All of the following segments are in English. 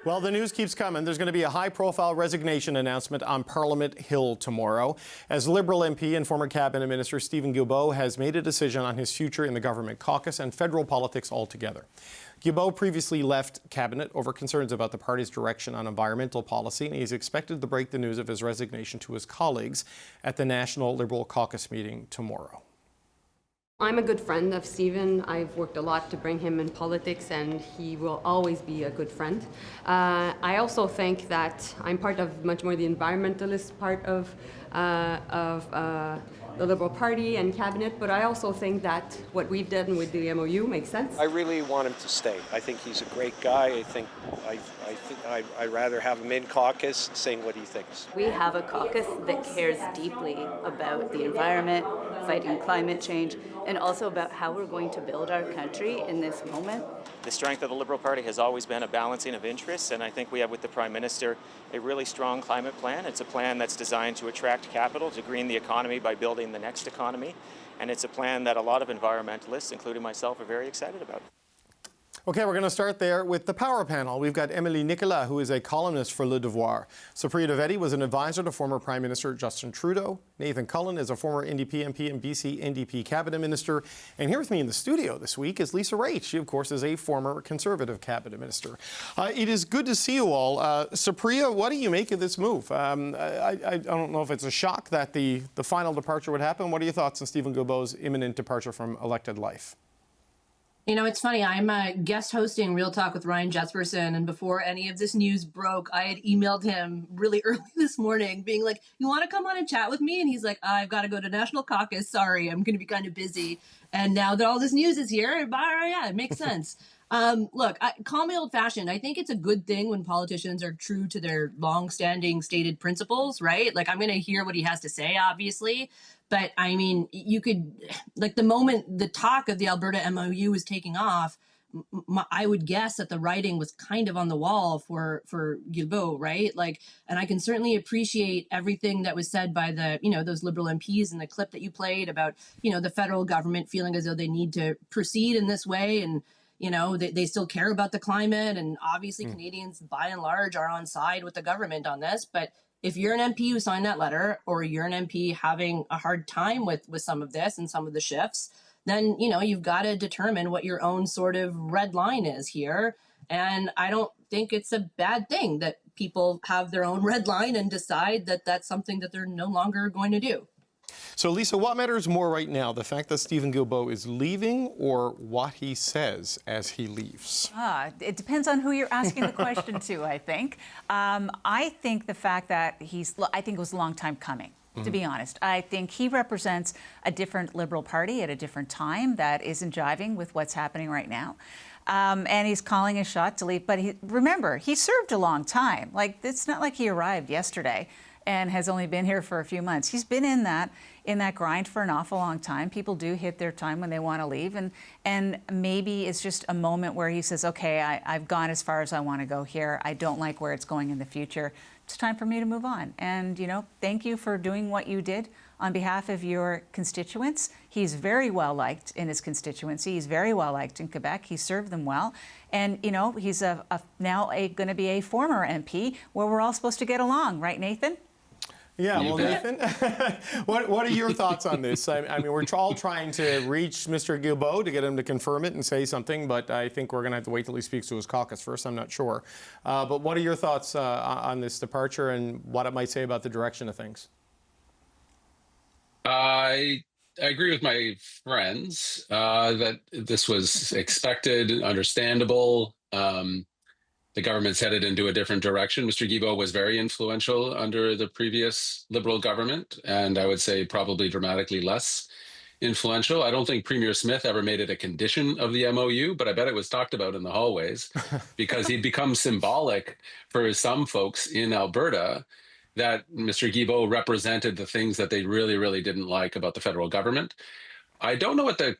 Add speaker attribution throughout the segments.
Speaker 1: Well, the news keeps coming. There's going to be a high-profile resignation announcement on Parliament Hill tomorrow, as Liberal MP and former Cabinet Minister Steven Guilbeault has made a decision on his future in the government caucus and federal politics altogether. Guilbeault previously left Cabinet over concerns about the party's direction on environmental policy, and he's expected to break the news of his resignation to his colleagues at the National Liberal Caucus meeting tomorrow.
Speaker 2: I'm a good friend of Steven. I've worked a lot to bring him in politics, and he will always be a good friend. I also think that I'm part of much more the environmentalist part of the Liberal Party and Cabinet, but I also think that what we've done with the MOU makes sense.
Speaker 3: I really want him to stay. I think he's a great guy. I'd rather have him in caucus saying what he thinks.
Speaker 4: We have a caucus that cares deeply about the environment, fighting climate change, and also about how we're going to build our country in this moment.
Speaker 5: The strength of the Liberal Party has always been a balancing of interests, and I think we have with the Prime Minister a really strong climate plan. It's a plan that's designed to attract capital, to green the economy by building the next economy, and it's a plan that a lot of environmentalists, including myself, are very excited about.
Speaker 1: Okay, we're going to start there with the power panel. We've got Emily Nicolas, who is a columnist for Le Devoir. Supriya Dwivedi was an advisor to former Prime Minister Justin Trudeau. Nathan Cullen is a former NDP MP and BC NDP Cabinet Minister. And here with me in the studio this week is Lisa Raitt. She, of course, is a former Conservative Cabinet Minister. It is good to see you all. Supriya, what do you make of this move? I don't know if it's a shock that the final departure would happen. What are your thoughts on Steven Guilbeault's imminent departure from elected life?
Speaker 6: You know, it's funny. I'm guest hosting Real Talk with Ryan Jesperson, and before any of this news broke, I had emailed him really early this morning being like, you want to come on and chat with me? And he's like, I've got to go to National Caucus. Sorry, I'm going to be kind of busy. And now that all this news is here, yeah, it makes sense. Look, call me old-fashioned. I think it's a good thing when politicians are true to their long-standing stated principles, right? Like, I'm going to hear what he has to say, obviously. But I mean, you could, like, the moment the talk of the Alberta MOU was taking off, I would guess that the writing was kind of on the wall for Guilbeault, right? Like, and I can certainly appreciate everything that was said by the, those Liberal MPs in the clip that you played about, the federal government feeling as though they need to proceed in this way. And, they still care about the climate. And obviously Canadians, by and large, are on side with the government on this. But if you're an MP who signed that letter, or you're an MP having a hard time with some of this and some of the shifts, then, you've got to determine what your own sort of red line is here. And I don't think it's a bad thing that people have their own red line and decide that that's something that they're no longer going to do.
Speaker 1: So, Lisa, what matters more right now, the fact that Steven Guilbeault is leaving or what he says as he leaves?
Speaker 7: It depends on who you're asking the question to, I think. I think the fact that I think it was a long time coming, to be honest. I think he represents a different Liberal Party at a different time that isn't jiving with what's happening right now. And he's calling a shot to leave. But remember, he served a long time. Like, it's not like he arrived yesterday and has only been here for a few months. He's been in that grind for an awful long time. People do hit their time when they want to leave. And maybe it's just a moment where he says, okay, I've gone as far as I want to go here. I don't like where it's going in the future. It's time for me to move on. And, thank you for doing what you did on behalf of your constituents. He's very well liked in his constituency. He's very well liked in Quebec. He served them well. And, he's now going to be a former MP where we're all supposed to get along. Right, Nathan?
Speaker 1: Yeah, well, Nathan, what are your thoughts on this? I mean, we're all trying to reach Mr. Guilbeault to get him to confirm it and say something, but I think we're going to have to wait till he speaks to his caucus first. I'm not sure. But what are your thoughts on this departure and what it might say about the direction of things?
Speaker 8: I agree with my friends that this was expected, understandable. The government's headed into a different direction. Mr. Guilbeault was very influential under the previous Liberal government, and I would say probably dramatically less influential. I don't think Premier Smith ever made it a condition of the MOU, but I bet it was talked about in the hallways because he'd become symbolic for some folks in Alberta that Mr. Guilbeault represented the things that they really, really didn't like about the federal government. I don't know what the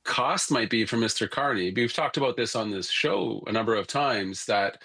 Speaker 8: cost might be for Mr. Carney. We've talked about this on this show a number of times, that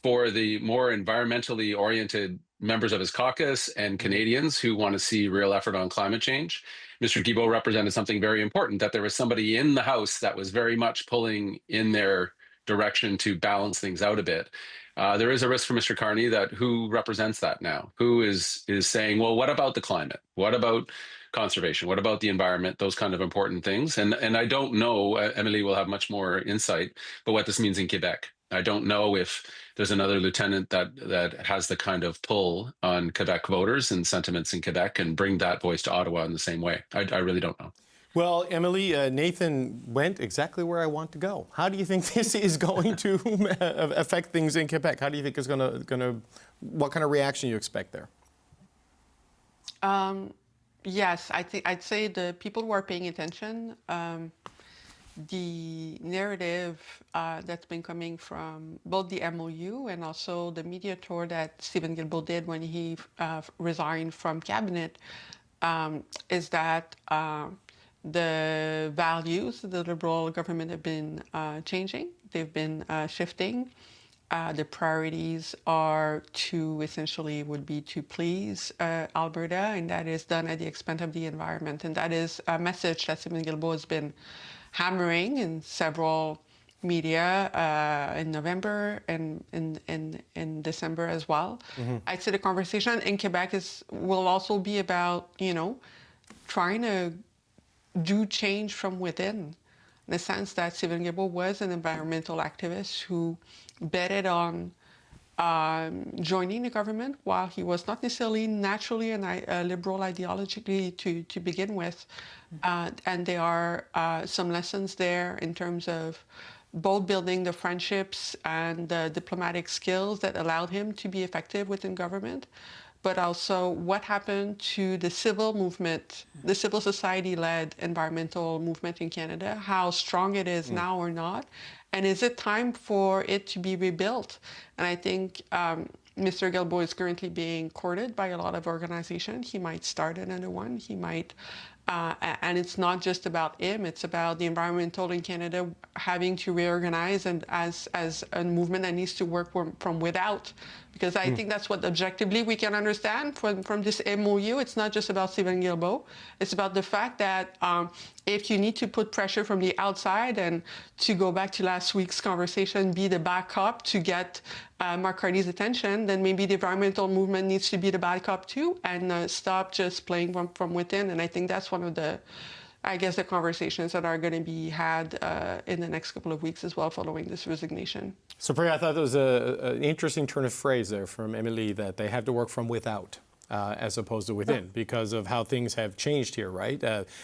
Speaker 8: for the more environmentally oriented members of his caucus and Canadians who want to see real effort on climate change, Mr. Guilbeault represented something very important, that there was somebody in the House that was very much pulling in their direction to balance things out a bit. there is a risk for Mr. Carney that who represents that now? Who is saying, well, what about the climate? What about conservation? What about the environment? Those kind of important things. And I don't know, Emily will have much more insight, but what this means in Quebec. I don't know if there's another lieutenant that has the kind of pull on Quebec voters and sentiments in Quebec and bring that voice to Ottawa in the same way. I really don't know.
Speaker 1: Well, Emily, Nathan went exactly where I want to go. How do you think this is going to affect things in Quebec? How do you think it's going to what kind of reaction you expect there?
Speaker 9: Yes, I'd say the people who are paying attention, the narrative that's been coming from both the MOU and also the media tour that Steven Guilbeault did when he resigned from cabinet is that the values of the Liberal government have been changing. They've been shifting. The priorities are would be to please Alberta, and that is done at the expense of the environment. And that is a message that Steven Guilbeault has been hammering in several media in November and in December as well. Mm-hmm. I'd say the conversation in Quebec will also be about, trying to do change from within, in the sense that Steven Guilbeault was an environmental activist who betted on joining the government while he was not necessarily naturally a liberal ideologically to begin with. And there are some lessons there in terms of both building the friendships and the diplomatic skills that allowed him to be effective within government, but also what happened to the civil movement, the civil society-led environmental movement in Canada, how strong it is now or not, and is it time for it to be rebuilt? And I think Mr. Guilbeault is currently being courted by a lot of organizations. He might start another one. He might, and it's not just about him. It's about the environmental in Canada having to reorganize and as a movement that needs to work from without. Because I think that's what objectively we can understand from this MOU. It's not just about Steven Guilbeault. It's about the fact that if you need to put pressure from the outside, and to go back to last week's conversation, be the backup to get Mark Carney's attention, then maybe the environmental movement needs to be the backup too, and stop just playing from within. And I think that's one of the conversations that are going to be had in the next couple of weeks as well, following this resignation.
Speaker 1: So, Priya, I thought that was an interesting turn of phrase there from Emily, that they have to work from without as opposed to within, because of how things have changed here, right?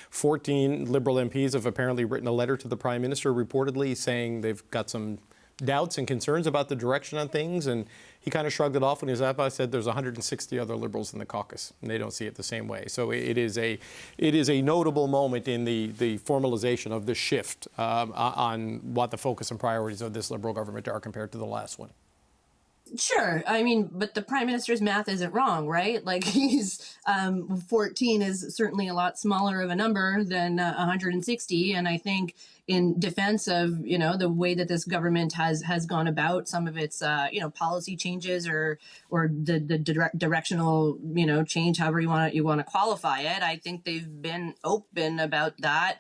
Speaker 1: 14 Liberal MPs have apparently written a letter to the Prime Minister, reportedly saying they've got some doubts and concerns about the direction on things, and he kind of shrugged it off when he was up. I said there's 160 other Liberals in the caucus, and they don't see it the same way. So it is a notable moment in the formalization of the shift on what the focus and priorities of this Liberal government are compared to the last one.
Speaker 6: Sure. I mean, but the Prime Minister's math isn't wrong, right? Like, he's 14 is certainly a lot smaller of a number than 160. And I think in defense of, the way that this government has gone about some of its, policy changes or the directional, change, however you want to qualify it, I think they've been open about that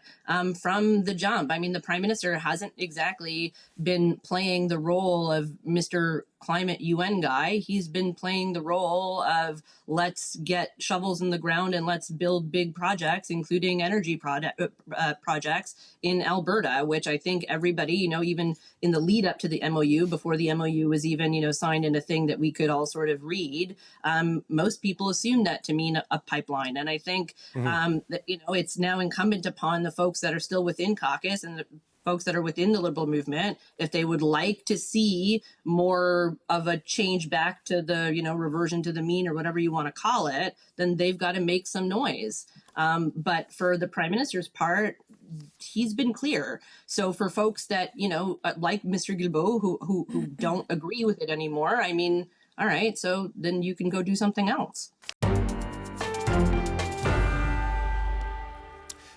Speaker 6: from the jump. I mean, the Prime Minister hasn't exactly been playing the role of Mr. Climate UN guy. He's been playing the role of let's get shovels in the ground and let's build big projects, including energy projects in Alberta, which I think everybody, even in the lead up to the MOU, before the MOU was even, signed in a thing that we could all sort of read, most people assumed that to mean a pipeline. And I think that, it's now incumbent upon the folks that are still within caucus and the folks that are within the Liberal movement, if they would like to see more of a change back to the, reversion to the mean or whatever you want to call it, then they've got to make some noise. But for the Prime Minister's part, he's been clear. So for folks that, like Mr. Guilbeault, who don't agree with it anymore, I mean, all right, so then you can go do something else.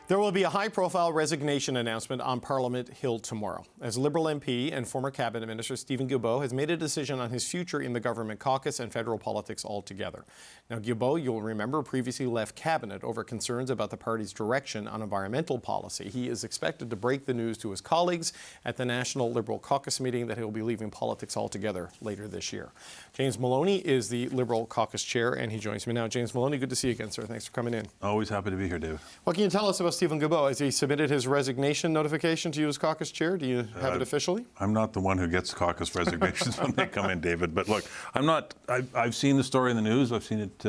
Speaker 1: There will be a high-profile resignation announcement on Parliament Hill tomorrow, as Liberal MP and former Cabinet Minister Steven Guilbeault has made a decision on his future in the government caucus and federal politics altogether. Now, Guilbeault, you'll remember, previously left Cabinet over concerns about the party's direction on environmental policy. He is expected to break the news to his colleagues at the National Liberal Caucus meeting that he'll be leaving politics altogether later this year. James Maloney is the Liberal Caucus chair, and he joins me now. James Maloney, good to see you again, sir. Thanks for coming in.
Speaker 10: Always happy to be here, David.
Speaker 1: What can you tell us about Steven Guilbeault? Has he submitted his resignation notification to you as caucus chair? Do you have it officially?
Speaker 10: I'm not the one who gets caucus resignations when they come in, David. But look, I've seen the story in the news. I've seen it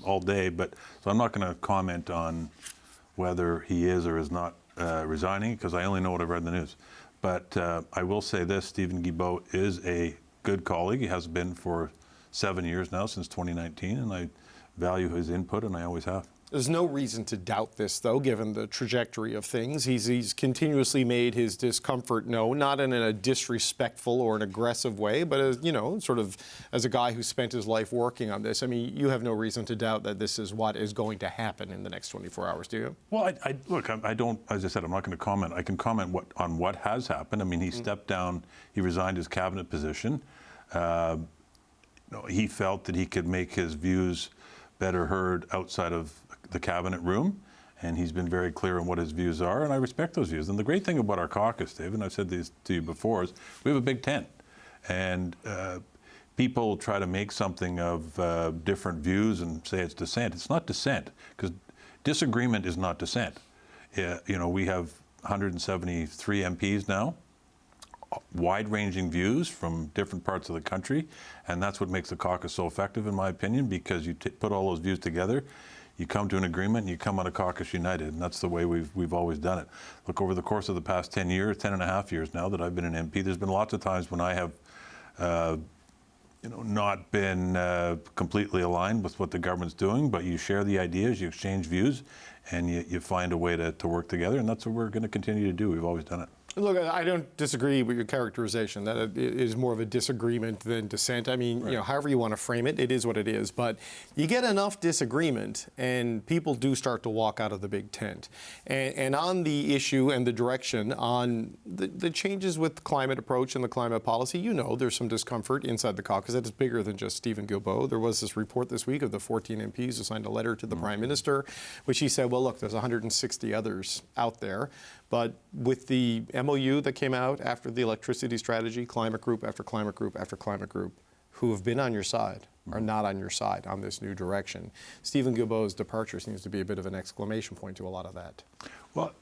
Speaker 10: all day. So I'm not going to comment on whether he is or is not resigning, because I only know what I've read in the news. But I will say this: Steven Guilbeault is a good colleague. He has been for 7 years now, since 2019, and I value his input, and I always have.
Speaker 1: There's no reason to doubt this, though, given the trajectory of things. He's continuously made his discomfort known, not in a disrespectful or an aggressive way, but as, you know, sort of as a guy who spent his life working on this. I mean, you have no reason to doubt that this is what is going to happen in the next 24 hours, do you?
Speaker 10: Well, I don't, as I said, I'm not going to comment. I can comment on what has happened. I mean, he stepped down, he resigned his cabinet position. He felt that he could make his views better heard outside of the cabinet room, and he's been very clear on what his views are, and I respect those views. And the great thing about our caucus, Dave, and I've said this to you before, is we have a big tent, and people try to make something of different views and say it's dissent. It's not dissent, because disagreement is not dissent. We have 173 MPs now, wide-ranging views from different parts of the country, and that's what makes the caucus so effective, in my opinion, because you put all those views together, you come to an agreement, and you come out of caucus united, and that's the way we've always done it. Look, over the course of the past 10 and a half years now that I've been an MP, there's been lots of times when I have not been completely aligned with what the government's doing, but you share the ideas, you exchange views, and you find a way to work together, and that's what we're going to continue to do. We've always done it.
Speaker 1: Look, I don't disagree with your characterization that it is more of a disagreement than dissent. I mean, right. However you want to frame it, it is what it is. But you get enough disagreement, and people do start to walk out of the big tent. And on the issue and the direction on the changes with the climate approach and the climate policy, there's some discomfort inside the caucus that is bigger than just Steven Guilbeault. There was this report this week of the 14 MPs who signed a letter to the Prime Minister, which he said, well, look, there's 160 others out there. But with the MOU that came out after the electricity strategy, climate group after climate group after climate group, who have been on your side are not on your side on this new direction. Steven Guilbeault's departure seems to be a bit of an exclamation point to a lot of that.
Speaker 10: Well,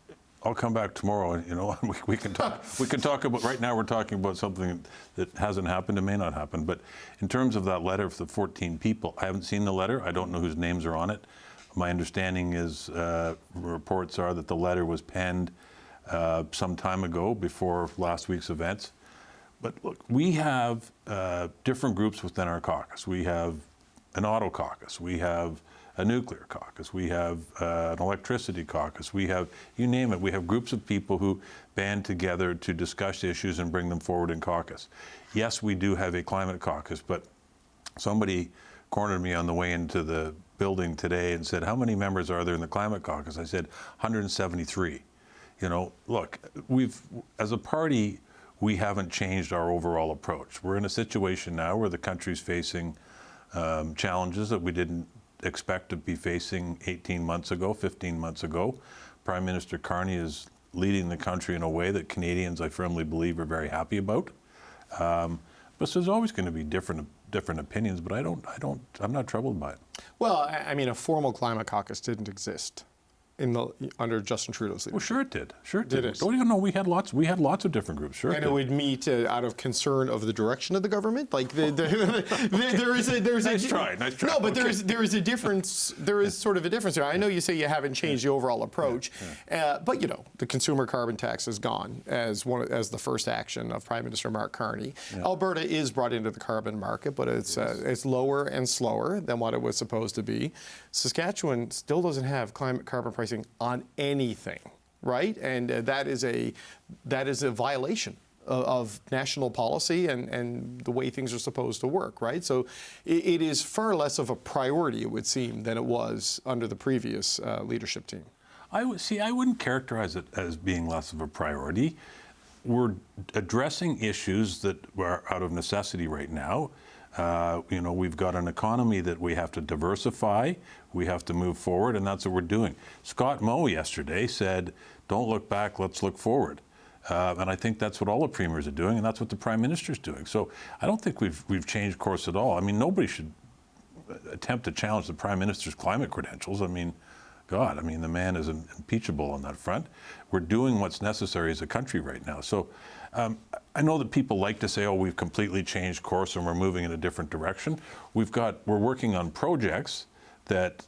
Speaker 10: I'll come back tomorrow, and we can talk. We can talk about. Right now, we're talking about something that hasn't happened and may not happen. But in terms of that letter for the 14 people, I haven't seen the letter. I don't know whose names are on it. My understanding is reports are that the letter was penned some time ago, before last week's events. But look, we have different groups within our caucus. We have an auto caucus. We have a nuclear caucus. We have an electricity caucus. We have, you name it, we have groups of people who band together to discuss issues and bring them forward in caucus. Yes, we do have a climate caucus, but somebody cornered me on the way into the building today and said, how many members are there in the climate caucus? I said, 173. Look, as a party, we haven't changed our overall approach. We're in a situation now where the country's facing challenges that we didn't expect to be facing 18 months ago, 15 months ago. Prime Minister Carney is leading the country in a way that Canadians, I firmly believe, are very happy about. But there's always going to be different opinions, but I'm not troubled by it.
Speaker 1: Well, I mean, a formal climate caucus didn't exist under Justin Trudeau's leadership.
Speaker 10: Well, sure it did. Sure it
Speaker 1: did.
Speaker 10: Oh, we had lots of different groups. Sure.
Speaker 1: And it would meet out of concern of the direction of the government. Like there is a
Speaker 10: nice try.
Speaker 1: No, but there is a difference. There is sort of a difference here. I know you say you haven't changed the overall approach, but the consumer carbon tax is gone as the first action of Prime Minister Mark Carney. Yeah. Alberta is brought into the carbon market, but it's lower and slower than what it was supposed to be. Saskatchewan still doesn't have carbon pricing on anything, right? And that is a violation of national policy and the way things are supposed to work, right? So it is far less of a priority, it would seem, than it was under the previous leadership team.
Speaker 10: I wouldn't characterize it as being less of a priority. We're addressing issues that are out of necessity right now. We've got an economy that we have to diversify, we have to move forward, and that's what we're doing. Scott Moe yesterday said, don't look back, let's look forward. And I think that's what all the premiers are doing, and that's what the Prime Minister's doing. So I don't think we've changed course at all. I mean, nobody should attempt to challenge the Prime Minister's climate credentials. I mean, God, the man is impeachable on that front. We're doing what's necessary as a country right now. So I know that people like to say, oh, we've completely changed course and we're moving in a different direction. We're working on projects that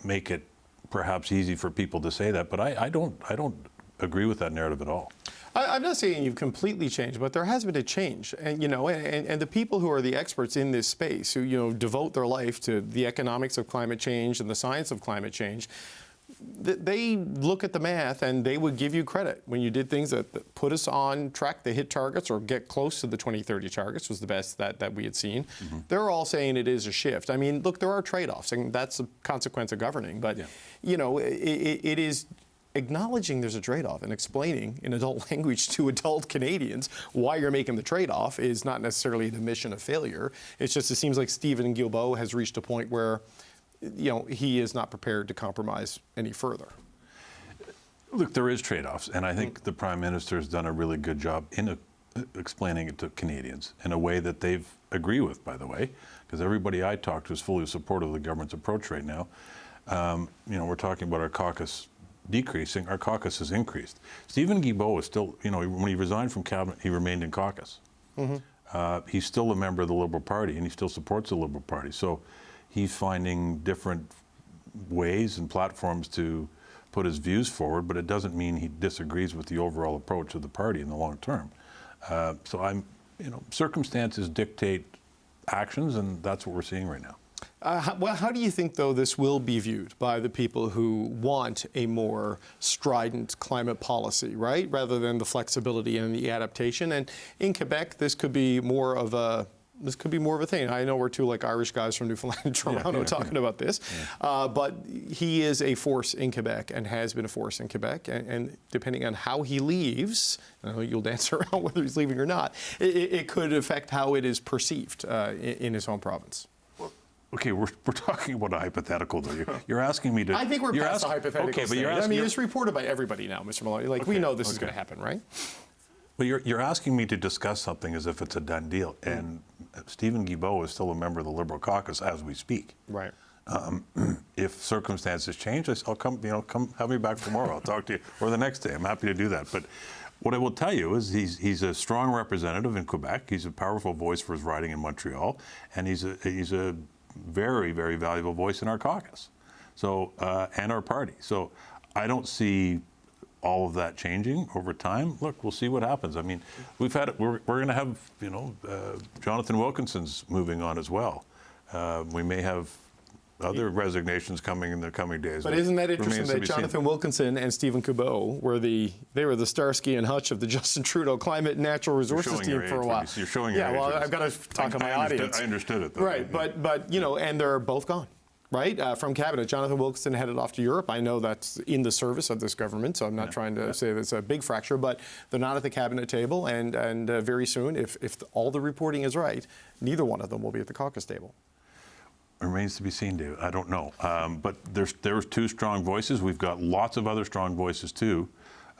Speaker 10: make it perhaps easy for people to say that, but I don't agree with that narrative at all.
Speaker 1: I'm not saying you've completely changed, but there has been a change, and and the people who are the experts in this space, who devote their life to the economics of climate change and the science of climate change, they look at the math and they would give you credit when you did things that put us on track to hit targets or get close to the 2030 targets was the best that we had seen. Mm-hmm. They're all saying it is a shift. I mean, look, there are trade-offs, and that's a consequence of governing, but it is acknowledging there's a trade-off and explaining in adult language to adult Canadians why you're making the trade-off is not necessarily the mission of failure. It's just, it seems like Steven Guilbeault has reached a point where, he is not prepared to compromise any further.
Speaker 10: Look, there is trade-offs, and I think the Prime Minister has done a really good job in explaining it to Canadians in a way that they've agree with, by the way, because everybody I talk to is fully supportive of the government's approach right now. We're talking about our caucus decreasing, our caucus has increased. Steven Guilbeault is still, when he resigned from cabinet, he remained in caucus. Mm-hmm. He's still a member of the Liberal Party, and he still supports the Liberal Party. So he's finding different ways and platforms to put his views forward, but it doesn't mean he disagrees with the overall approach of the party in the long term. Circumstances dictate actions, and that's what we're seeing right now.
Speaker 1: How do you think, though, this will be viewed by the people who want a more strident climate policy, right, rather than the flexibility and the adaptation? And in Quebec, this could be more of a thing. I know we're two Irish guys from Newfoundland and Toronto talking about this, but he is a force in Quebec and has been a force in Quebec. And depending on how he leaves, I know you'll dance around whether he's leaving or not, it could affect how it is perceived in his home province.
Speaker 10: Okay, we're talking about a hypothetical, though. You're asking me to...
Speaker 1: I think we're past the hypothetical
Speaker 10: okay,
Speaker 1: stage.
Speaker 10: but
Speaker 1: it's reported by everybody now, Mr. Maloney. We know this is going to happen, right?
Speaker 10: Well, you're asking me to discuss something as if it's a done deal, and Steven Guilbeault is still a member of the Liberal caucus as we speak.
Speaker 1: Right.
Speaker 10: If circumstances change, I'll come have me back tomorrow. I'll talk to you, or the next day. I'm happy to do that. But what I will tell you is he's a strong representative in Quebec. He's a powerful voice for his riding in Montreal, and he's a very, very valuable voice in our caucus, and our party. So I don't see all of that changing over time. Look, we'll see what happens. I mean, we're going to have, Jonathan Wilkinson's moving on as well. We may have other resignations coming in the coming days.
Speaker 1: But isn't that interesting that Jonathan Wilkinson and Steven Guilbeault were the Starsky and Hutch of the Justin Trudeau Climate and Natural Resources team for a while?
Speaker 10: You're showing your age.
Speaker 1: Yeah, well, I've got to talk to my audience.
Speaker 10: I understood it, though.
Speaker 1: Right, but and they're both gone. Right, from cabinet. Jonathan Wilkinson headed off to Europe. I know that's in the service of this government, so I'm not trying to say that's a big fracture, but they're not at the cabinet table, and very soon, if all the reporting is right, neither one of them will be at the caucus table.
Speaker 10: Remains to be seen, David. I don't know, but there's two strong voices. We've got lots of other strong voices too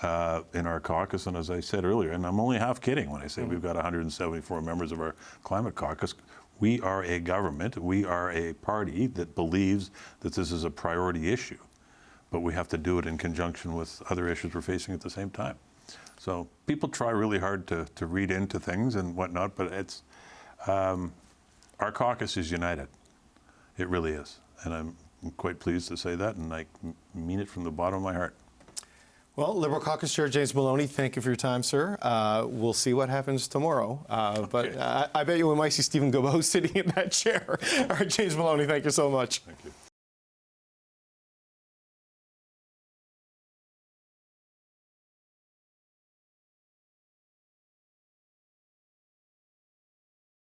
Speaker 10: in our caucus, and as I said earlier, and I'm only half kidding when I say we've got 174 members of our climate caucus. We are a government, we are a party that believes that this is a priority issue, but we have to do it in conjunction with other issues we're facing at the same time. So people try really hard to read into things and whatnot, but it's our caucus is united. It really is, and I'm quite pleased to say that, and I mean it from the bottom of my heart.
Speaker 1: Well, Liberal Caucus Chair James Maloney, thank you for your time, sir. We'll see what happens tomorrow. But I bet you we might see Steven Guilbeault sitting in that chair. All right, James Maloney, thank you so much.
Speaker 10: Thank you.